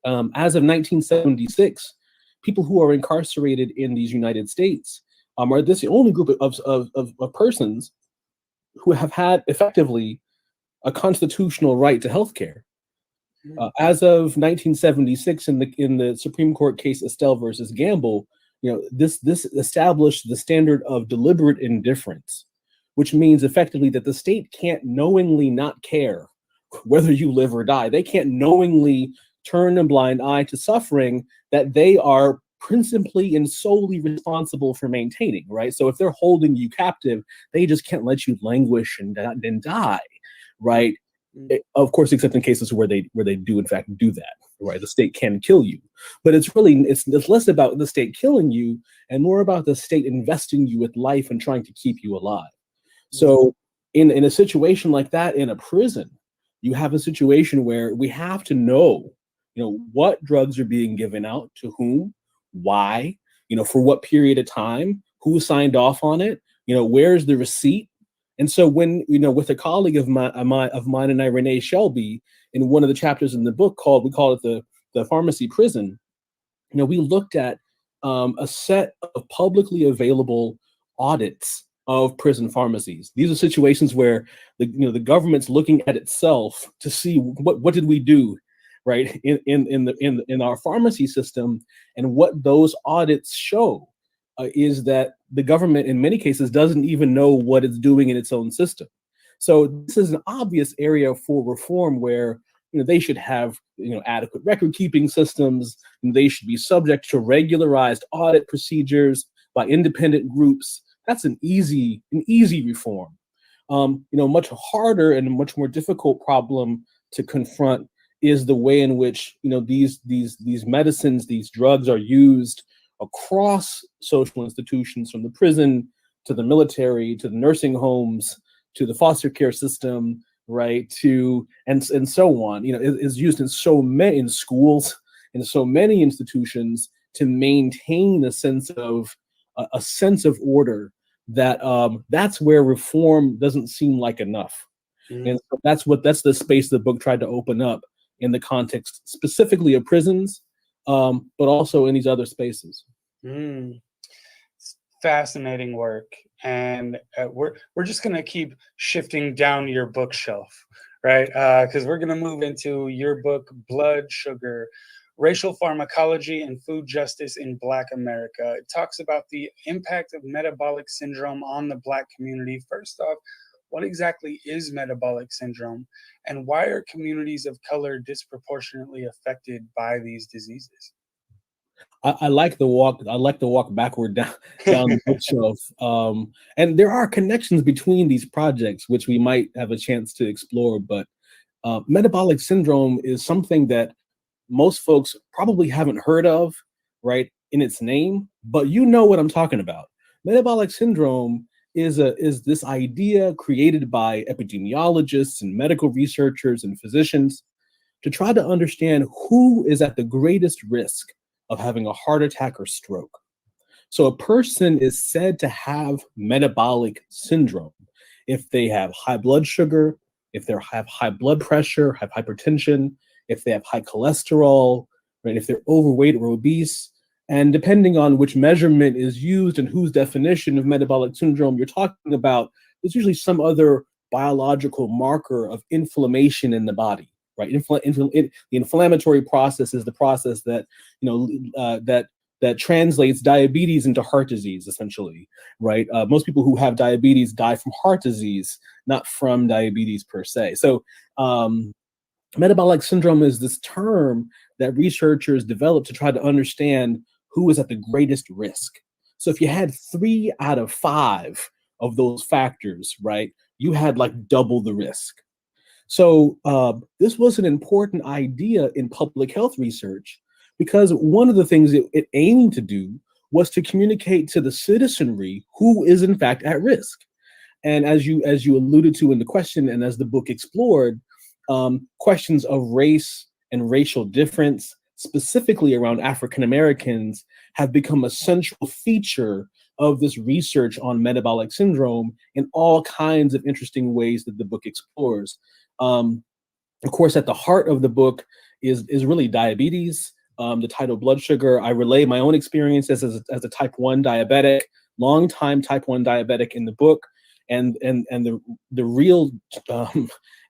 as of 1976, people who are incarcerated in these United States are this the only group of persons who have had effectively a constitutional right to health care. As of 1976, in the Supreme Court case Estelle versus Gamble, this established the standard of deliberate indifference, which means effectively that the state can't knowingly not care whether you live or die. They can't knowingly turn a blind eye to suffering that they are principally and solely responsible for maintaining, right? So if they're holding you captive, they just can't let you languish and die, right? Of course, except in cases where they do in fact do that, right? The state can kill you, but it's less about the state killing you and more about the state investing you with life and trying to keep you alive. So in a situation like that, in a prison, you have a situation where we have to know, what drugs are being given out to whom, why, for what period of time, who signed off on it, where's the receipt. And so when, with a colleague of mine and I, Renee Shelby, in one of the chapters in the book we call it the pharmacy prison, we looked at a set of publicly available audits of prison pharmacies. These are situations where the government's looking at itself to see what did we do, right, in our pharmacy system, and what those audits show is that the government in many cases doesn't even know what it's doing in its own system. So this is an obvious area for reform where they should have adequate record keeping systems, and they should be subject to regularized audit procedures by independent groups. That's an easy reform. Much harder and a much more difficult problem to confront is the way in which these medicines, these drugs are used across social institutions, from the prison to the military to the nursing homes to the foster care system, right, and so on. Is used in so many, in schools, in so many institutions to maintain a sense of order, that that's where reform doesn't seem like enough. And so that's the space the book tried to open up in the context specifically of prisons, but also in these other spaces. Fascinating work, and we're just gonna keep shifting down your bookshelf, right? Because we're gonna move into your book, Blood Sugar: Racial Pharmacology and Food Justice in Black America. It talks about the impact of metabolic syndrome on the Black community. First off, what exactly is metabolic syndrome, and why are communities of color disproportionately affected by these diseases? I like the walk. I like the walk backward down the bookshelf. And there are connections between these projects, which we might have a chance to explore. But metabolic syndrome is something that most folks probably haven't heard of, right, in its name. But you know what I'm talking about. Metabolic syndrome is this idea created by epidemiologists and medical researchers and physicians to try to understand who is at the greatest risk of having a heart attack or stroke. So a person is said to have metabolic syndrome if they have high blood sugar, if they have high blood pressure, have hypertension, if they have high cholesterol, right, if they're overweight or obese. And depending on which measurement is used and whose definition of metabolic syndrome you're talking about, there's usually some other biological marker of inflammation in the body, right? The inflammatory process is the process that, that translates diabetes into heart disease, essentially, right? Most people who have diabetes die from heart disease, not from diabetes per se. So metabolic syndrome is this term that researchers developed to try to understand who is at the greatest risk. So if you had 3 out of 5 of those factors, right, you had like double the risk. So this was an important idea in public health research, because one of the things it aimed to do was to communicate to the citizenry who is in fact at risk. And as you alluded to in the question, and as the book explored, questions of race and racial difference, specifically around African Americans, have become a central feature of this research on metabolic syndrome in all kinds of interesting ways that the book explores. Of course, at the heart of the book is really diabetes. The title Blood Sugar, I relay my own experience as a type 1 diabetic, longtime type 1 diabetic in the book, and the real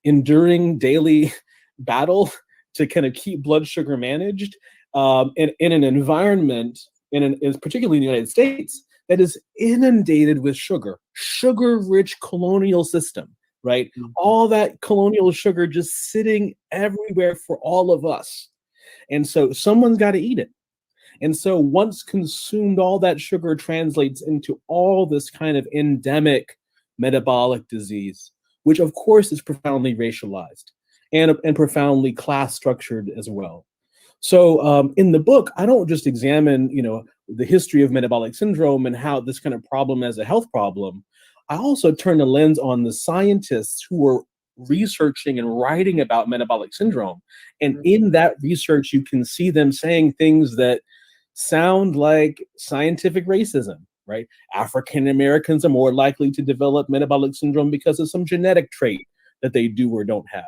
enduring daily battle to kind of keep blood sugar managed in an environment, particularly in the United States, that is inundated with sugar-rich colonial system, right? Mm-hmm. All that colonial sugar just sitting everywhere for all of us. And so someone's got to eat it. And so once consumed, all that sugar translates into all this kind of endemic metabolic disease, which of course is profoundly racialized and profoundly class structured as well. So in the book, I don't just examine, the history of metabolic syndrome and how this kind of problem as a health problem. I also turn the lens on the scientists who were researching and writing about metabolic syndrome. And in that research, you can see them saying things that sound like scientific racism, right? African Americans are more likely to develop metabolic syndrome because of some genetic trait that they do or don't have.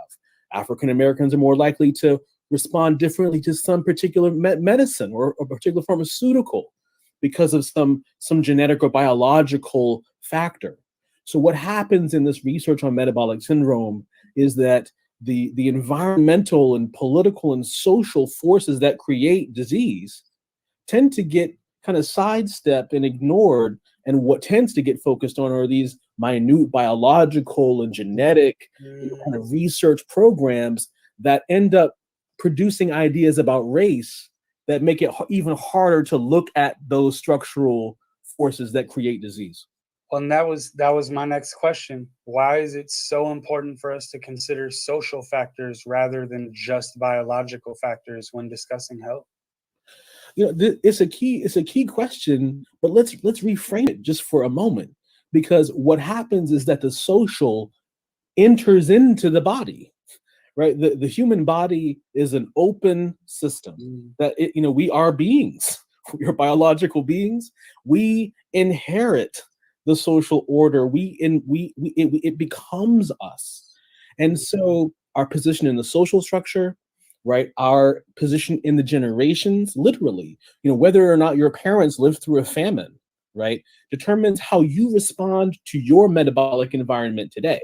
African Americans are more likely to respond differently to some particular medicine or a particular pharmaceutical because of some genetic or biological factor. So what happens in this research on metabolic syndrome is that the environmental and political and social forces that create disease tend to get kind of sidestepped and ignored. And what tends to get focused on are these minute biological and genetic kind of research programs that end up producing ideas about race that make it even harder to look at those structural forces that create disease. Well, and that was my next question. Why is it so important for us to consider social factors rather than just biological factors when discussing health? It's a key question, but let's reframe it just for a moment, because what happens is that the social enters into the body, right? The human body is an open system that we are beings. We are biological beings. We inherit the social order. It becomes us. And so our position in the social structure, right? Our position in the generations, literally, whether or not your parents lived through a famine, right, determines how you respond to your metabolic environment today,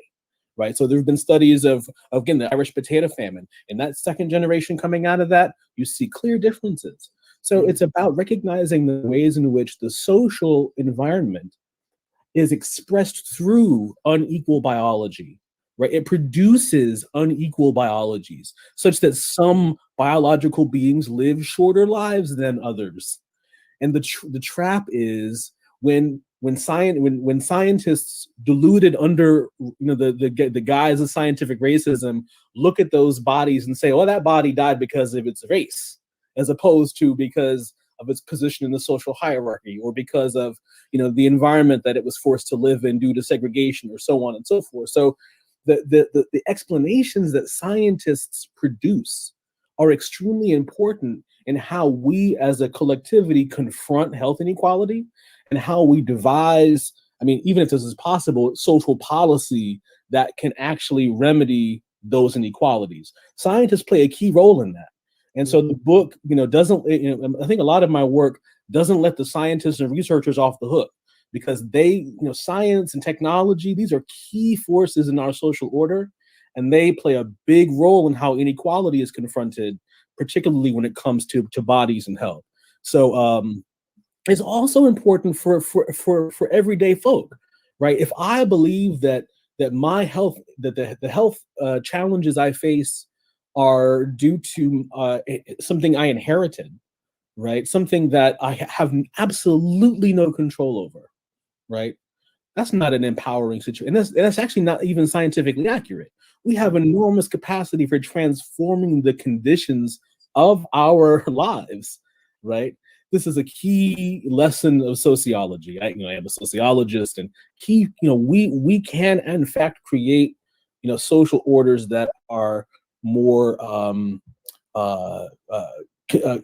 right? So there have been studies of, again, the Irish potato famine, and that second generation coming out of that, you see clear differences. So it's about recognizing the ways in which the social environment is expressed through unequal biology, right? It produces unequal biologies such that some biological beings live shorter lives than others. And the trap is when scientists deluded under the guise of scientific racism look at those bodies and say, oh, that body died because of its race, as opposed to because of its position in the social hierarchy, or because of the environment that it was forced to live in due to segregation, or so on and so forth. So the explanations that scientists produce are extremely important in how we as a collectivity confront health inequality, and how we devise, even if this is possible, social policy that can actually remedy those inequalities. Scientists play a key role in that. And so the book, doesn't, I think a lot of my work doesn't let the scientists and researchers off the hook, because they, science and technology, these are key forces in our social order, and they play a big role in how inequality is confronted, particularly when it comes to bodies and health. So it's also important for everyday folk, right? If I believe that my health, that the health challenges I face are due to something I inherited, right? Something that I have absolutely no control over, right? That's not an empowering situation. And that's actually not even scientifically accurate. We have enormous capacity for transforming the conditions of our lives, right? This is a key lesson of sociology. I am a sociologist, and we can in fact create, social orders that are more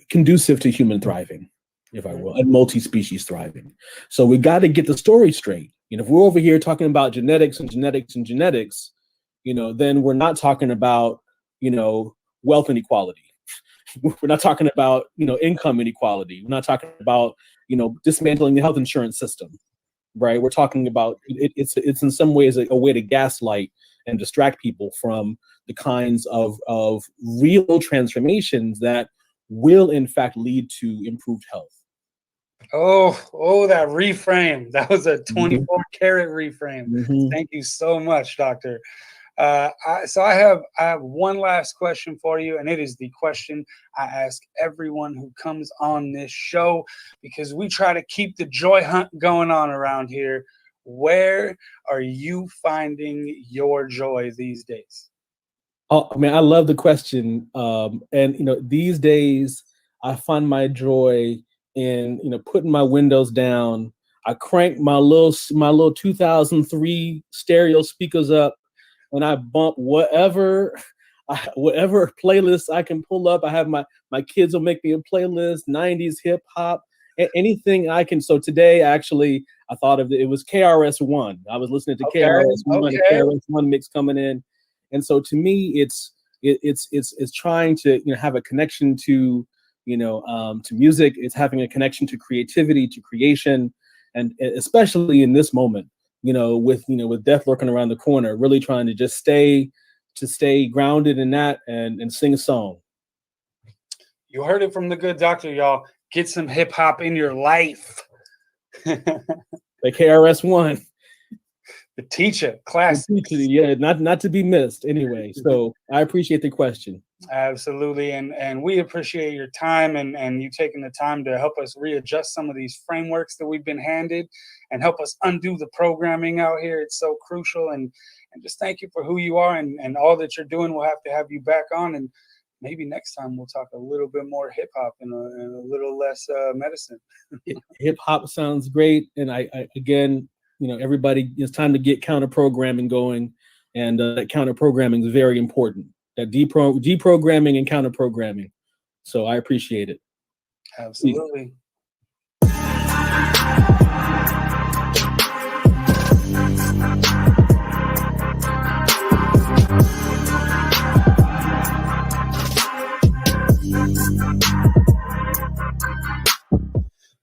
conducive to human thriving, if I will, and multi-species thriving. So we got to get the story straight. If we're over here talking about genetics and genetics and genetics, then we're not talking about, wealth inequality. We're not talking about, income inequality. We're not talking about, dismantling the health insurance system, right? We're talking about it's in some ways a way to gaslight and distract people from the kinds of real transformations that will in fact lead to improved health. Oh, that reframe. That was a 24-karat reframe. Thank you so much, Doctor. So I have one last question for you, and it is the question I ask everyone who comes on this show, because we try to keep the joy hunt going on around here. Where are you finding your joy these days? Oh, I love the question. And these days I find my joy in putting my windows down. I crank my little 2003 stereo speakers up, and I bump whatever playlist I can pull up. I have my kids will make me a playlist, 90s hip hop, anything I can. So today, actually, I thought of it was KRS-One. I was listening to KRS-One, the KRS-One mix coming in, and so to me, it's trying to have a connection to to music. It's having a connection to creativity, to creation, and especially in this moment, with death lurking around the corner, really trying to just stay grounded in that and sing a song. You heard it from the good doctor, y'all. Get some hip hop in your life. The KRS-One. The teacher, classic. Yeah, not to be missed anyway. So I appreciate the question. Absolutely. And we appreciate your time and you taking the time to help us readjust some of these frameworks that we've been handed and help us undo the programming out here. It's so crucial. And just thank you for who you are and all that you're doing. We'll have to have you back on, and maybe next time we'll talk a little bit more hip hop and a little less medicine. Hip hop sounds great. And I again, everybody, it's time to get counter programming going, and counter programming is very important. that deprogramming and counter programming. So I appreciate it. Absolutely.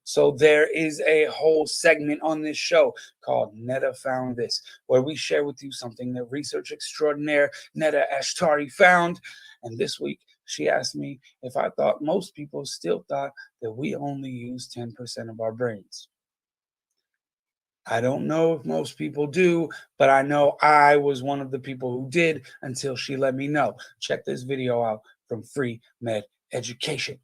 So there is a whole segment on this show called Netta Found This, where we share with you something that research extraordinaire Netta Ashtari found. And this week, she asked me if I thought most people still thought that we only use 10% of our brains. I don't know if most people do, but I know I was one of the people who did until she let me know. Check this video out from Free Med Education.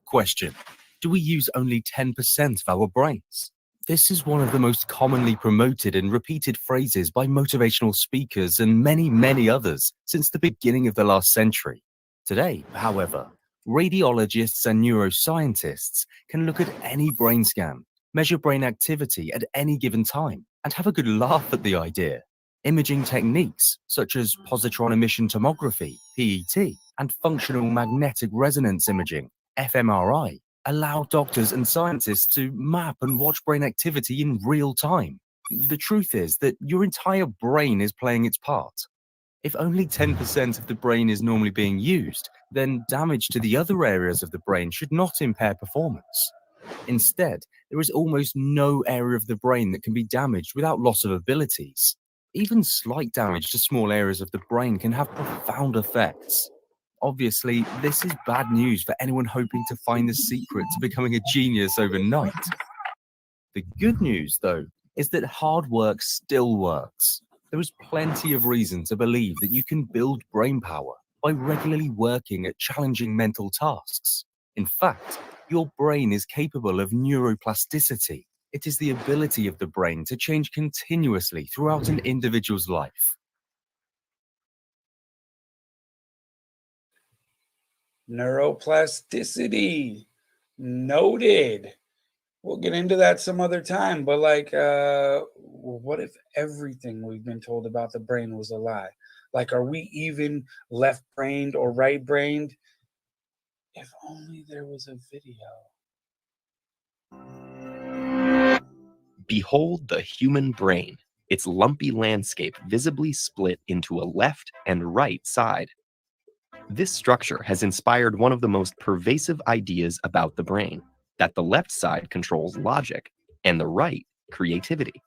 Question: do we use only 10% of our brains? This is one of the most commonly promoted and repeated phrases by motivational speakers and many, many others since the beginning of the last century. Today, however, radiologists and neuroscientists can look at any brain scan, measure brain activity at any given time, and have a good laugh at the idea. Imaging techniques such as positron emission tomography, PET, and functional magnetic resonance imaging, fMRI, allow doctors and scientists to map and watch brain activity in real time. The truth is that your entire brain is playing its part. If only 10% of the brain is normally being used, then damage to the other areas of the brain should not impair performance. Instead, there is almost no area of the brain that can be damaged without loss of abilities. Even slight damage to small areas of the brain can have profound effects. Obviously, this is bad news for anyone hoping to find the secret to becoming a genius overnight. The good news, though, is that hard work still works. There is plenty of reason to believe that you can build brain power by regularly working at challenging mental tasks. In fact, your brain is capable of neuroplasticity. It is the ability of the brain to change continuously throughout an individual's life. Neuroplasticity. Noted. We'll get into that some other time, but what if everything we've been told about the brain was a lie? Like, are we even left-brained or right-brained? If only there was a video. Behold the human brain, its lumpy landscape visibly split into a left and right side. This structure has inspired one of the most pervasive ideas about the brain, that the left side controls logic and the right creativity.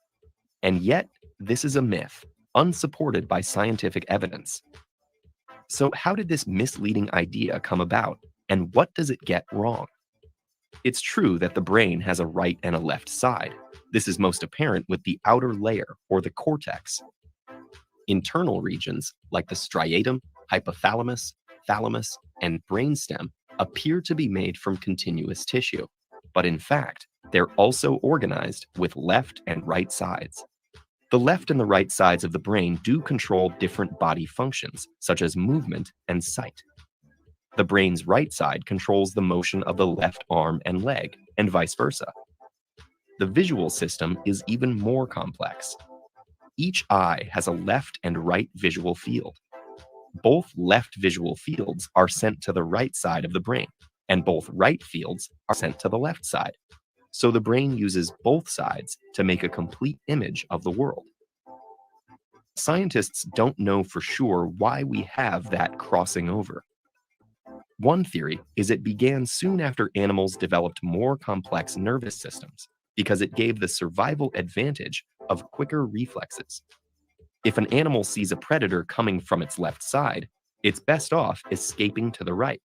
And yet, this is a myth, unsupported by scientific evidence. So how did this misleading idea come about, and what does it get wrong? It's true that the brain has a right and a left side. This is most apparent with the outer layer, or the cortex. Internal regions, like the striatum, hypothalamus, thalamus, and brainstem, appear to be made from continuous tissue. But in fact, they're also organized with left and right sides. The left and the right sides of the brain do control different body functions, such as movement and sight. The brain's right side controls the motion of the left arm and leg, and vice versa. The visual system is even more complex. Each eye has a left and right visual field. Both left visual fields are sent to the right side of the brain, and both right fields are sent to the left side. So the brain uses both sides to make a complete image of the world. Scientists don't know for sure why we have that crossing over. One theory is it began soon after animals developed more complex nervous systems, because it gave the survival advantage of quicker reflexes. If an animal sees a predator coming from its left side, it's best off escaping to the right.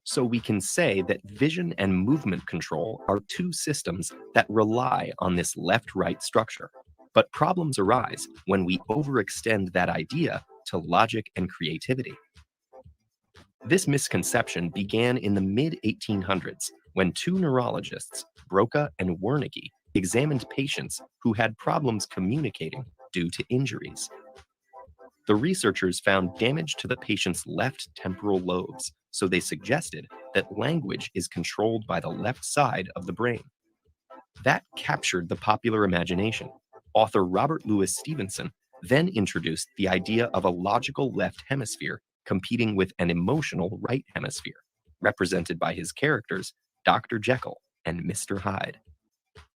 So we can say that vision and movement control are two systems that rely on this left-right structure. But problems arise when we overextend that idea to logic and creativity. This misconception began in the mid-1800s when two neurologists, Broca and Wernicke, examined patients who had problems communicating due to injuries. The researchers found damage to the patient's left temporal lobes, so they suggested that language is controlled by the left side of the brain. That captured the popular imagination. Author Robert Louis Stevenson then introduced the idea of a logical left hemisphere competing with an emotional right hemisphere, represented by his characters, Dr. Jekyll and Mr. Hyde.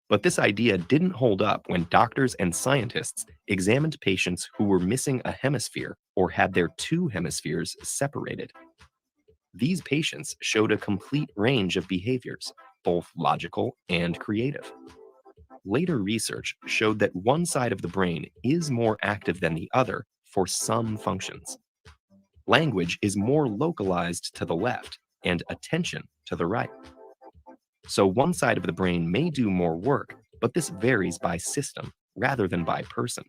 But this idea didn't hold up when doctors and scientists examined patients who were missing a hemisphere or had their two hemispheres separated. These patients showed a complete range of behaviors, both logical and creative. Later research showed that one side of the brain is more active than the other for some functions. Language is more localized to the left and attention to the right. So one side of the brain may do more work, but this varies by system rather than by person.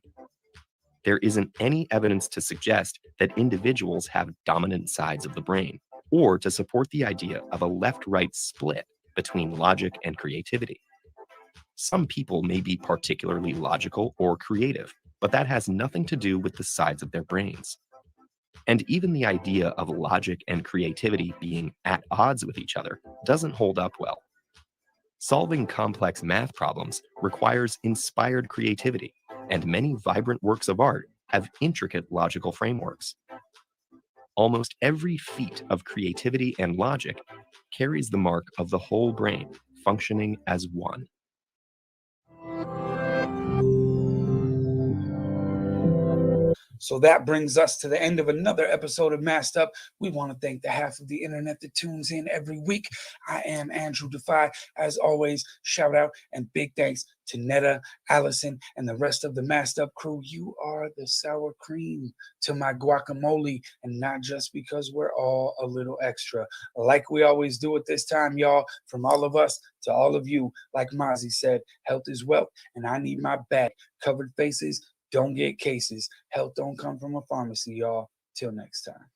There isn't any evidence to suggest that individuals have dominant sides of the brain, or to support the idea of a left-right split between logic and creativity. Some people may be particularly logical or creative, but that has nothing to do with the sides of their brains. And even the idea of logic and creativity being at odds with each other doesn't hold up well. Solving complex math problems requires inspired creativity, and many vibrant works of art have intricate logical frameworks. Almost every feat of creativity and logic carries the mark of the whole brain functioning as one. So that brings us to the end of another episode of Masked Up. We want to thank the half of the internet that tunes in every week. I am Andrew Defy. As always, shout out and big thanks to Netta, Allison, and the rest of the Masked Up crew. You are the sour cream to my guacamole, and not just because we're all a little extra. Like we always do at this time, y'all, from all of us to all of you, like Mozzie said, health is wealth, and I need my bag. Covered faces don't get cases. Health don't come from a pharmacy, y'all. Till next time.